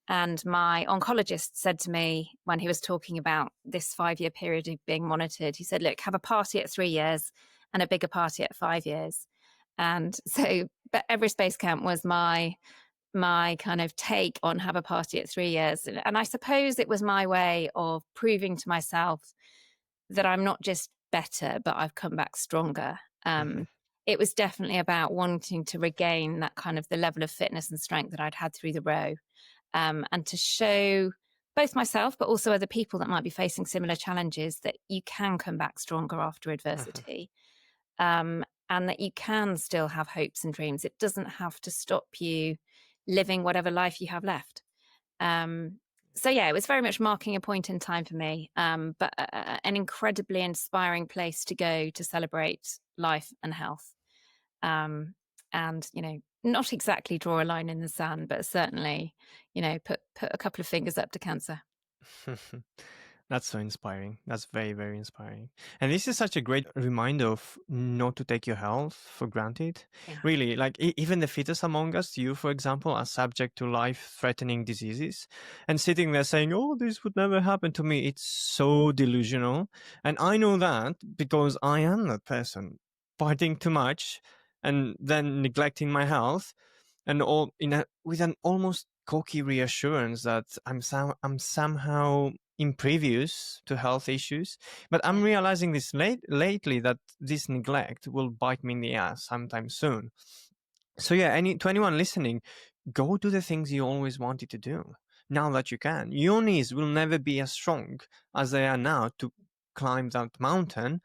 And my oncologist said to me, when he was talking about this 5-year period of being monitored, he said, look, have a party at 3 years and a bigger party at 5 years. And so, but Everest Base Camp was my kind of take on have a party at 3 years. And I suppose it was my way of proving to myself that I'm not just better, but I've come back stronger. It was definitely about wanting to regain that kind of the level of fitness and strength that I'd had through the row. And to show both myself, but also other people that might be facing similar challenges, that you can come back stronger after adversity, and that you can still have hopes and dreams. It doesn't have to stop you living whatever life you have left. So yeah, it was very much marking a point in time for me, but an incredibly inspiring place to go to celebrate life and health. And, not exactly draw a line in the sand, but certainly, put a couple of fingers up to cancer. That's so inspiring. That's very, very inspiring. And this is such a great reminder of not to take your health for granted. Yeah. Really, like even the fittest among us, you, for example, are subject to life-threatening diseases. And sitting there saying, oh, this would never happen to me, it's so delusional. And I know that because I am that person, partying too much and then neglecting my health, and all with an almost cocky reassurance that I'm somehow impervious to health issues. But I'm realizing this lately that this neglect will bite me in the ass sometime soon. So yeah, to anyone listening, go do the things you always wanted to do now that you can. Your knees will never be as strong as they are now to climb that mountain,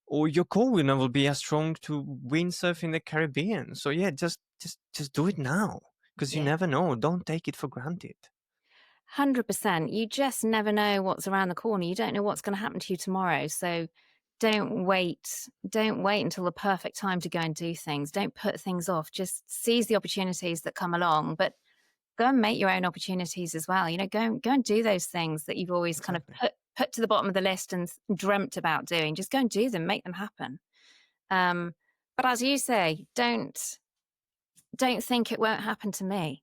or your core will never be as strong to windsurf in the Caribbean. So yeah, just do it now, because you never know. Don't take it for granted. 100%. You just never know what's around the corner. You don't know what's going to happen to you tomorrow. So don't wait until the perfect time to go and do things. Don't put things off. Just seize the opportunities that come along, but go and make your own opportunities as well. Go and do those things that you've always kind of put to the bottom of the list and dreamt about doing. Just go and do them, make them happen. But as you say, don't think it won't happen to me.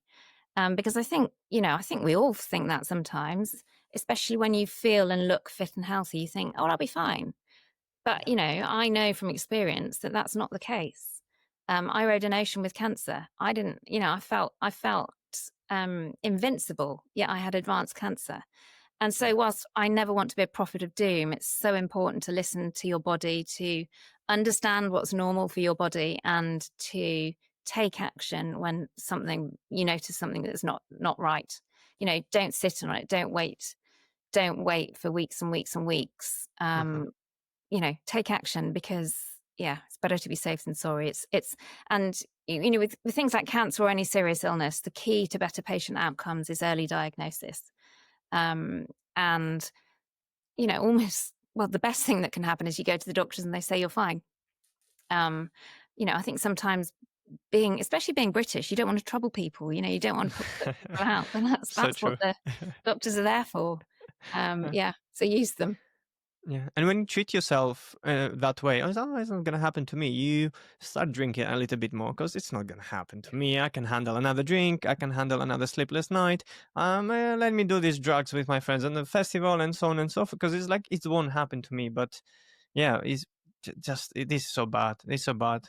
Because I think we all think that sometimes, especially when you feel and look fit and healthy, you think, oh, I'll be fine. But, I know from experience that that's not the case. I rode an ocean with cancer. I didn't, I felt invincible, yet I had advanced cancer. And so whilst I never want to be a prophet of doom, it's so important to listen to your body, to understand what's normal for your body, and to take action when you notice something that's not right. Don't sit on it. Don't wait for weeks and weeks and weeks. Take action, because it's better to be safe than sorry. And with things like cancer or any serious illness, the key to better patient outcomes is early diagnosis. And the best thing that can happen is you go to the doctors and they say you're fine. I think sometimes especially being British, you don't want to trouble people. You don't want to put people out, and that's So what the doctors are there for. So use them. Yeah, and when you treat yourself that way, it's not going to happen to me. You start drinking a little bit more, because it's not going to happen to me. I can handle another drink. I can handle another sleepless night. Let me do these drugs with my friends on the festival and so on and so forth, because it's like it won't happen to me. But yeah, it is so bad. It's so bad.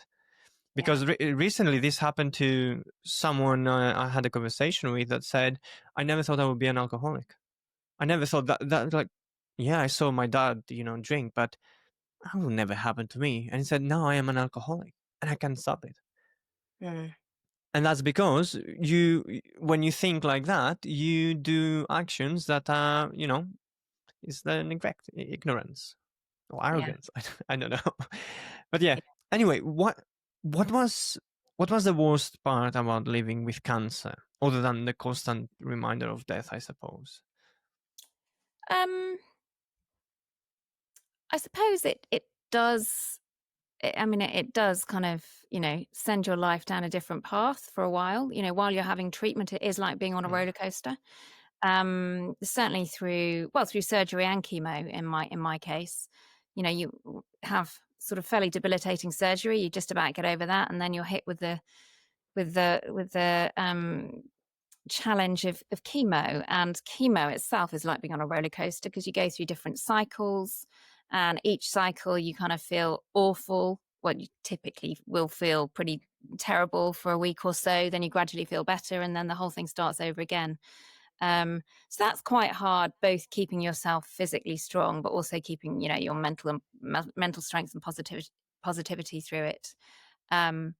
Because recently this happened to someone I had a conversation with that said, I never thought I would be an alcoholic. I never thought that like, yeah, I saw my dad, drink, but that will never happen to me. And he said, no, I am an alcoholic and I can't stop it. And that's because when you think like that, you do actions that are, is the neglect, ignorance or arrogance. I don't know. But yeah, anyway, what was the worst part about living with cancer, other than the constant reminder of death, I suppose? I suppose it does. It does kind of, send your life down a different path for a while. While you're having treatment, it is like being on a roller coaster. Certainly through surgery and chemo. In my case, you have sort of fairly debilitating surgery. You just about get over that, and then you're hit with the challenge of chemo. And chemo itself is like being on a roller coaster, because you go through different cycles, and each cycle you kind of feel awful. Well, you typically will feel pretty terrible for a week or so, then you gradually feel better, and then the whole thing starts over again. So that's quite hard, both keeping yourself physically strong, but also keeping, your mental strength and positivity through it. And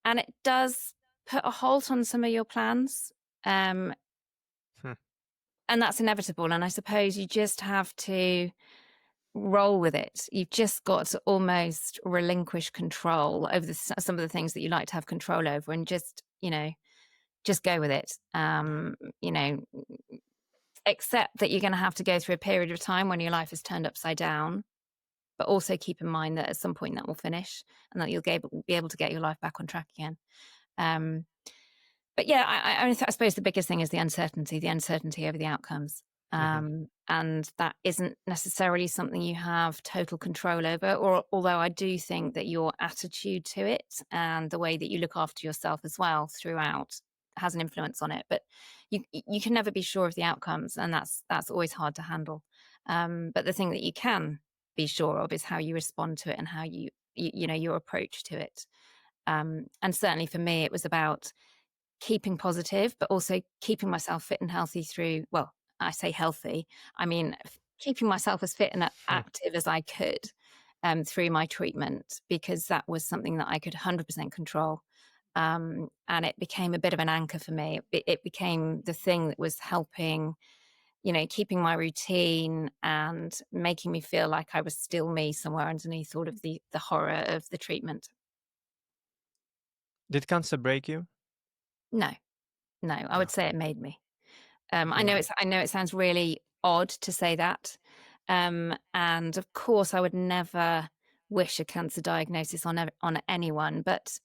it does put a halt on some of your plans. And that's inevitable. And I suppose you just have to roll with it. You've just got to almost relinquish control over some of the things that you like to have control over, and just go with it. Accept that you're going to have to go through a period of time when your life is turned upside down, but also keep in mind that at some point that will finish, and that you'll be able to get your life back on track again. But yeah, I suppose the biggest thing is the uncertainty over the outcomes. And that isn't necessarily something you have total control over, or although I do think that your attitude to it and the way that you look after yourself as well throughout has an influence on it. But you can never be sure of the outcomes, and that's always hard to handle. But the thing that you can be sure of is how you respond to it, and how your approach to it. And certainly for me, it was about keeping positive, but also keeping myself fit and healthy through, well, I say healthy, I mean, keeping myself as fit and active as I could through my treatment, because that was something that I could 100% control. And it became a bit of an anchor for me. It became the thing that was helping, keeping my routine and making me feel like I was still me somewhere underneath all of the horror of the treatment. Did cancer break you? No, I would say it made me. I know it sounds really odd to say that. And of course I would never wish a cancer diagnosis on anyone, but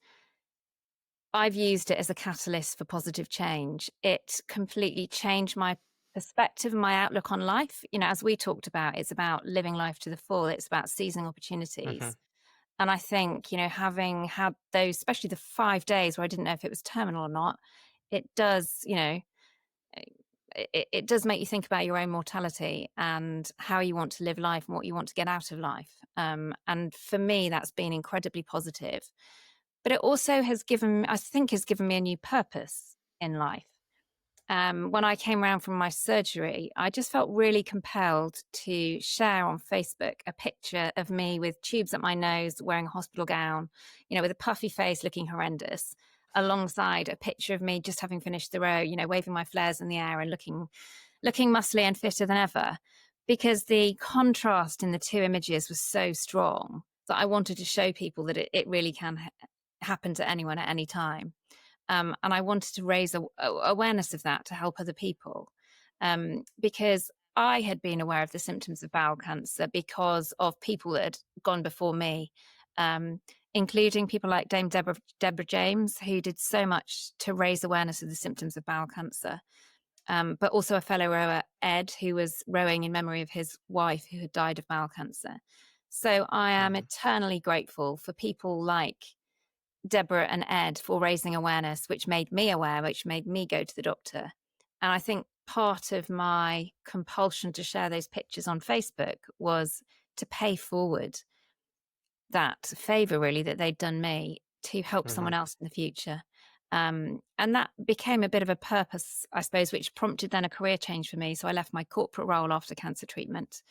I've used it as a catalyst for positive change. It completely changed my perspective and my outlook on life. As we talked about, it's about living life to the full. It's about seizing opportunities. And I think, having had those, especially the 5 days where I didn't know if it was terminal or not, it does, it does make you think about your own mortality and how you want to live life and what you want to get out of life. And for me, that's been incredibly positive. But it also has given me a new purpose in life. When I came around from my surgery, I just felt really compelled to share on Facebook a picture of me with tubes at my nose, wearing a hospital gown, with a puffy face looking horrendous, alongside a picture of me just having finished the row, waving my flares in the air and looking muscly and fitter than ever, because the contrast in the two images was so strong that I wanted to show people that it really can happen to anyone at any time. And I wanted to raise awareness of that to help other people, because I had been aware of the symptoms of bowel cancer because of people that had gone before me, including people like Dame Deborah James, who did so much to raise awareness of the symptoms of bowel cancer, but also a fellow rower, Ed, who was rowing in memory of his wife who had died of bowel cancer. So I am eternally grateful for people like Deborah and Ed for raising awareness, which made me aware, which made me go to the doctor. And I think part of my compulsion to share those pictures on Facebook was to pay forward that favor, really, that they'd done me to help someone else in the future. And that became a bit of a purpose, I suppose, which prompted then a career change for me. So I left my corporate role after cancer treatment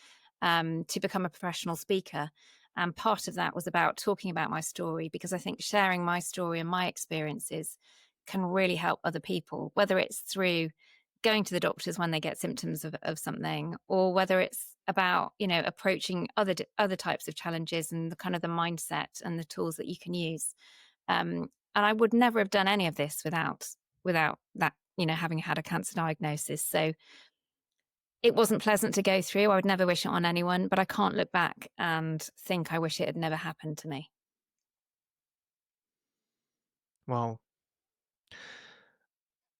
to become a professional speaker. And part of that was about talking about my story, because I think sharing my story and my experiences can really help other people, whether it's through going to the doctors when they get symptoms of something, or whether it's about, approaching other types of challenges and the kind of the mindset and the tools that you can use. And I would never have done any of this without that, having had a cancer diagnosis. So it wasn't pleasant to go through. I would never wish it on anyone, but I can't look back and think I wish it had never happened to me. Wow.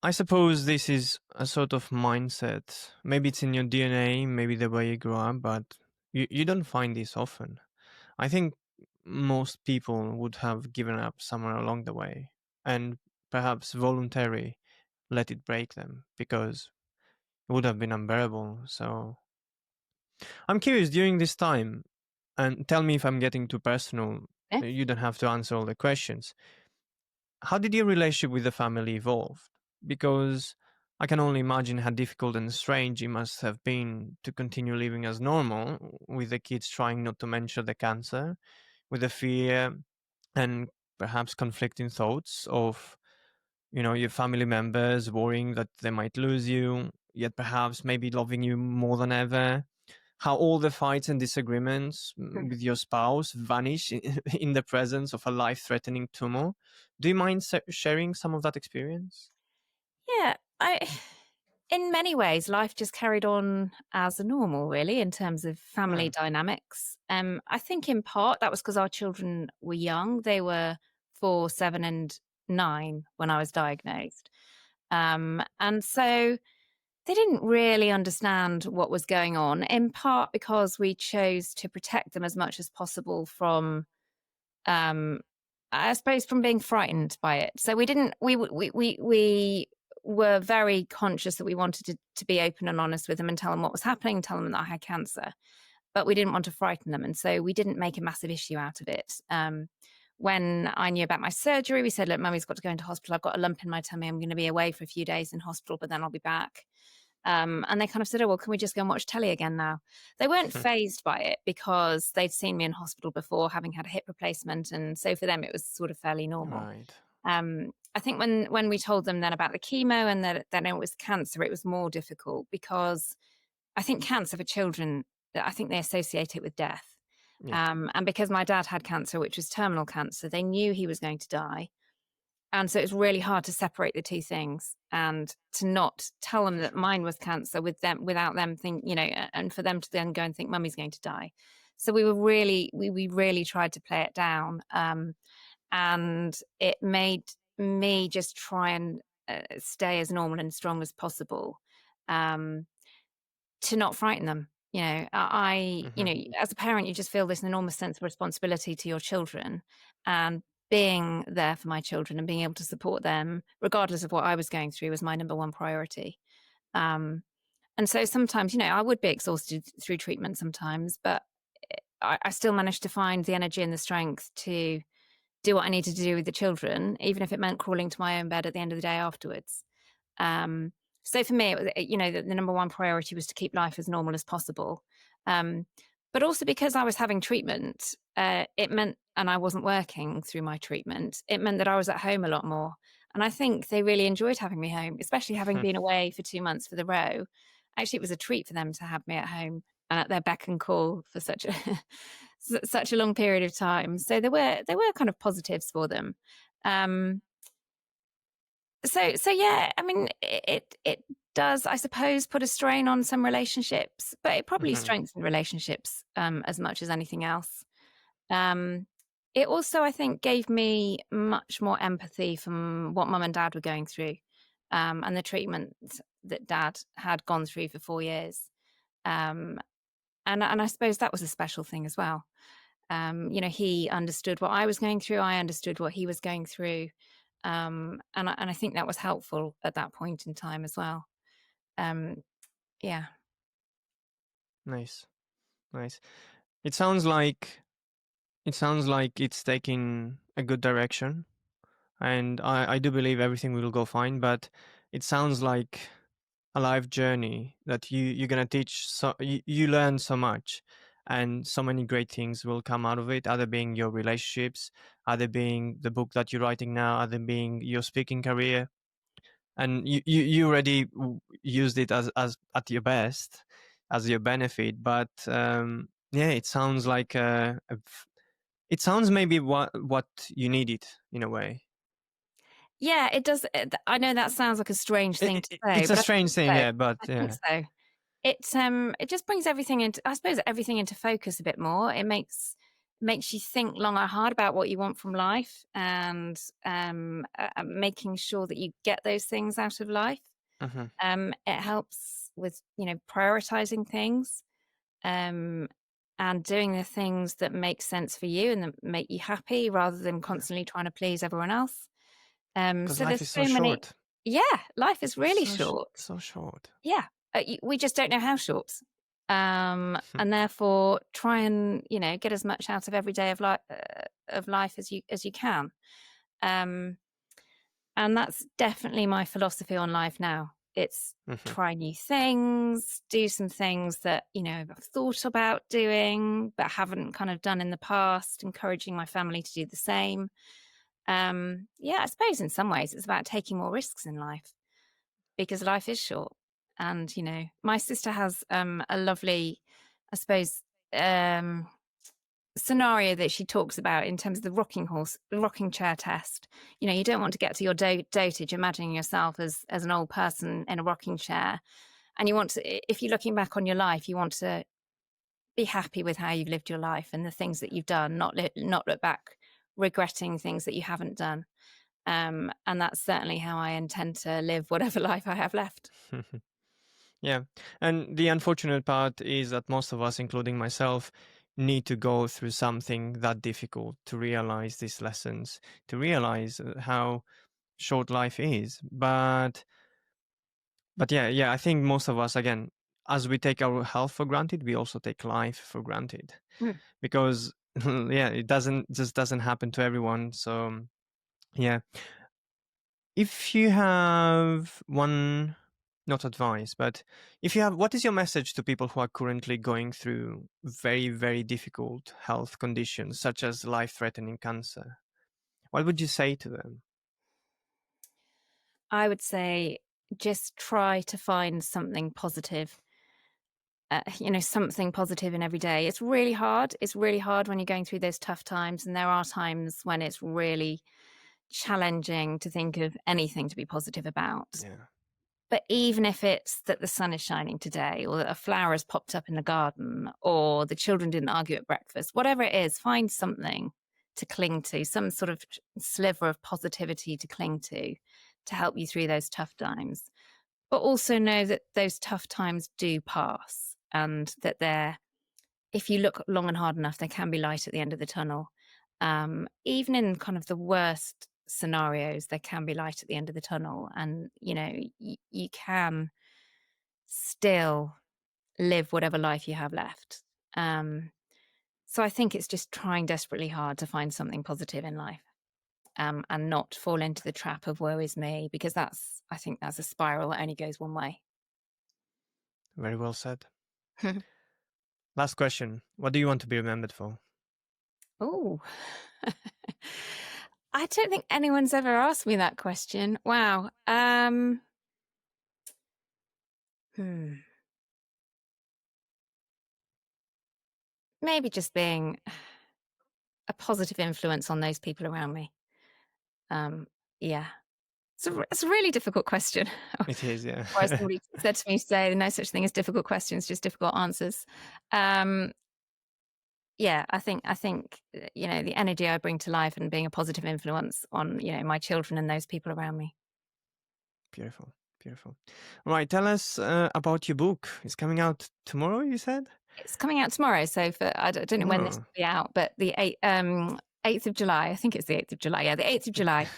I suppose this is a sort of mindset. Maybe it's in your DNA, maybe the way you grew up, but you don't find this often. I think most people would have given up somewhere along the way and perhaps voluntarily let it break them because it would have been unbearable. So I'm curious during this time, and tell me if I'm getting too personal. Yeah. You don't have to answer all the questions. How did your relationship with the family evolve? Because I can only imagine how difficult and strange it must have been to continue living as normal, with the kids trying not to mention the cancer, with the fear and perhaps conflicting thoughts of, your family members worrying that they might lose you, yet perhaps maybe loving you more than ever. How all the fights and disagreements with your spouse vanish in the presence of a life-threatening tumor. Do you mind sharing some of that experience? Yeah, in many ways, life just carried on as normal, really, in terms of family dynamics. I think in part that was because our children were young. They were 4, 7, and 9 when I was diagnosed. And so they didn't really understand what was going on, in part because we chose to protect them as much as possible from, I suppose, from being frightened by it. So we were very conscious that we wanted to be open and honest with them and tell them what was happening, tell them that I had cancer, but we didn't want to frighten them. And so we didn't make a massive issue out of it. When I knew about my surgery, we said, look, mummy's got to go into hospital. I've got a lump in my tummy. I'm going to be away for a few days in hospital, but then I'll be back. And they kind of said, oh, well, can we just go and watch telly again now? They weren't fazed by it because they'd seen me in hospital before, having had a hip replacement. And so for them, it was sort of fairly normal. Right. I think when we told them then about the chemo and that it was cancer, it was more difficult because I think cancer for children, I think they associate it with death. Yeah. And because my dad had cancer, which was terminal cancer, they knew he was going to die. And so it's really hard to separate the two things and to not tell them that mine was cancer without them think, and for them to then go and think mummy's going to die. So we really tried to play it down. And it made me just try and stay as normal and strong as possible, to not frighten them. As a parent, you just feel this enormous sense of responsibility to your children, and being there for my children and being able to support them, regardless of what I was going through, was my number one priority. Um, and so sometimes, I would be exhausted through treatment sometimes, but I still managed to find the energy and the strength to do what I needed to do with the children, even if it meant crawling to my own bed at the end of the day afterwards. Um, so for me, it was, the number one priority was to keep life as normal as possible. Um, but also because I was having treatment, it meant, and I wasn't working through my treatment, it meant that I was at home a lot more. And I think they really enjoyed having me home, especially having been away for 2 months for the row. Actually, it was a treat for them to have me at home and at their beck and call for such a such a long period of time. So there were kind of positives for them. So yeah, I mean, it does, I suppose, put a strain on some relationships, but it probably strengthened relationships as much as anything else. It also, I think, gave me much more empathy from what mum and dad were going through, and the treatment that dad had gone through for 4 years. And I suppose that was a special thing as well. He understood what I was going through. I understood what he was going through. And I think that was helpful at that point in time as well. Yeah. Nice. It sounds like it's taking a good direction, and I do believe everything will go fine. But it sounds like a life journey that you're gonna teach. So you learn so much, and so many great things will come out of it. Either being your relationships, either being the book that you're writing now, either being your speaking career, and you already used it as at your best, as your benefit. But yeah, it sounds like it sounds maybe what you needed in a way. Yeah, it does. I know that sounds like a strange thing to say, It's a but I think strange thing, so. yeah, but I think yeah. so. It just brings everything into, I suppose, everything into focus a bit more. It makes you think long and hard about what you want from life, and making sure that you get those things out of life. Mhm. It helps with prioritizing things, and doing the things that make sense for you and that make you happy, rather than constantly trying to please everyone else. Because So life there's is so so many. short. Yeah, life is really short. So short. Yeah, we just don't know how short. And therefore try and get as much out of every day of life as you can. Um, and that's definitely my philosophy on life now. It's Mhm. try new things, do some things that I've thought about doing but haven't kind of done in the past, encouraging my family to do the same. Yeah, I suppose in some ways it's about taking more risks in life, because life is short. And my sister has a lovely, I suppose, scenario that she talks about in terms of the rocking chair test. You don't want to get to your dotage imagining yourself as an old person in a rocking chair, and you want to, if you're looking back on your life, you want to be happy with how you've lived your life and the things that you've done, not look back regretting things that you haven't done. And that's certainly how I intend to live whatever life I have left. Yeah. And the unfortunate part is that most of us, including myself, need to go through something that difficult to realize these lessons, to realize how short life is. But yeah, I think most of us, again, as we take our health for granted, we also take life for granted, Mm. because yeah, it doesn't happen to everyone. So yeah, if you have one, not advice, but if you have, what is your message to people who are currently going through very, very difficult health conditions, such as life-threatening cancer? What would you say to them? I would say just try to find something positive. Something positive in every day. It's really hard. It's really hard when you're going through those tough times, and there are times when it's really challenging to think of anything to be positive about. Yeah. But even if it's that the sun is shining today, or that a flower has popped up in the garden, or the children didn't argue at breakfast, whatever it is, find something to cling to, some sort of sliver of positivity to cling to help you through those tough times. But also know that those tough times do pass, and that if you look long and hard enough, there can be light at the end of the tunnel. Even in kind of the worst scenarios, there can be light at the end of the tunnel, and you can still live whatever life you have left. So I think it's just trying desperately hard to find something positive in life, and not fall into the trap of woe is me, because I think that's a spiral that only goes one way. Very well said. Last question. What do you want to be remembered for? Oh, I don't think anyone's ever asked me that question. Wow. Maybe just being a positive influence on those people around me. Yeah. It's a really difficult question. It is, yeah. Or as somebody said to me today, no such thing as difficult questions, just difficult answers. Yeah, I think the energy I bring to life and being a positive influence on my children and those people around me. Beautiful. All right, tell us about your book. It's coming out tomorrow, you said? It's coming out tomorrow, so I don't know when this will be out, but the 8th of July. I think it's the 8th of July. Yeah, the 8th of July.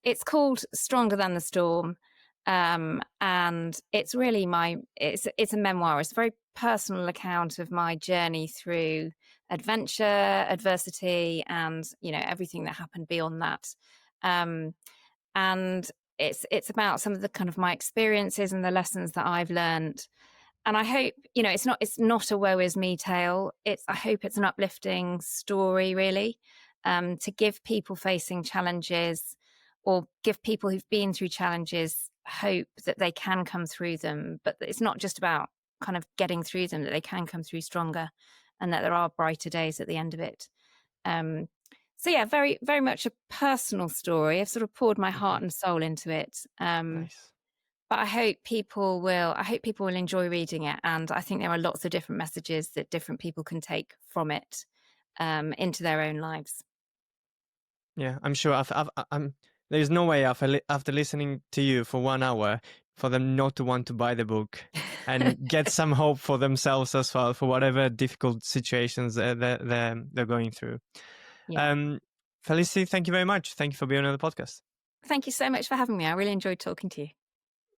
It's called Stronger Than the Storm, and it's really it's a memoir. It's a very personal account of my journey through adventure, adversity, and everything that happened beyond that. And it's about some of the kind of my experiences and the lessons that I've learned. And I hope, it's not a woe is me tale. I hope it's an uplifting story, really, to give people facing challenges, or give people who've been through challenges, hope that they can come through them. But it's not just about kind of getting through them, that they can come through stronger, and that there are brighter days at the end of it. So yeah, very, very much a personal story. I've sort of poured my heart and soul into it. Nice. But I hope people will enjoy reading it, and I think there are lots of different messages that different people can take from it into their own lives. Yeah, I'm sure. There's no way after listening to you for 1 hour for them not to want to buy the book and get some hope for themselves as well, for whatever difficult situations they're going through. Yeah. Felicity, thank you very much. Thank you for being on the podcast. Thank you so much for having me. I really enjoyed talking to you.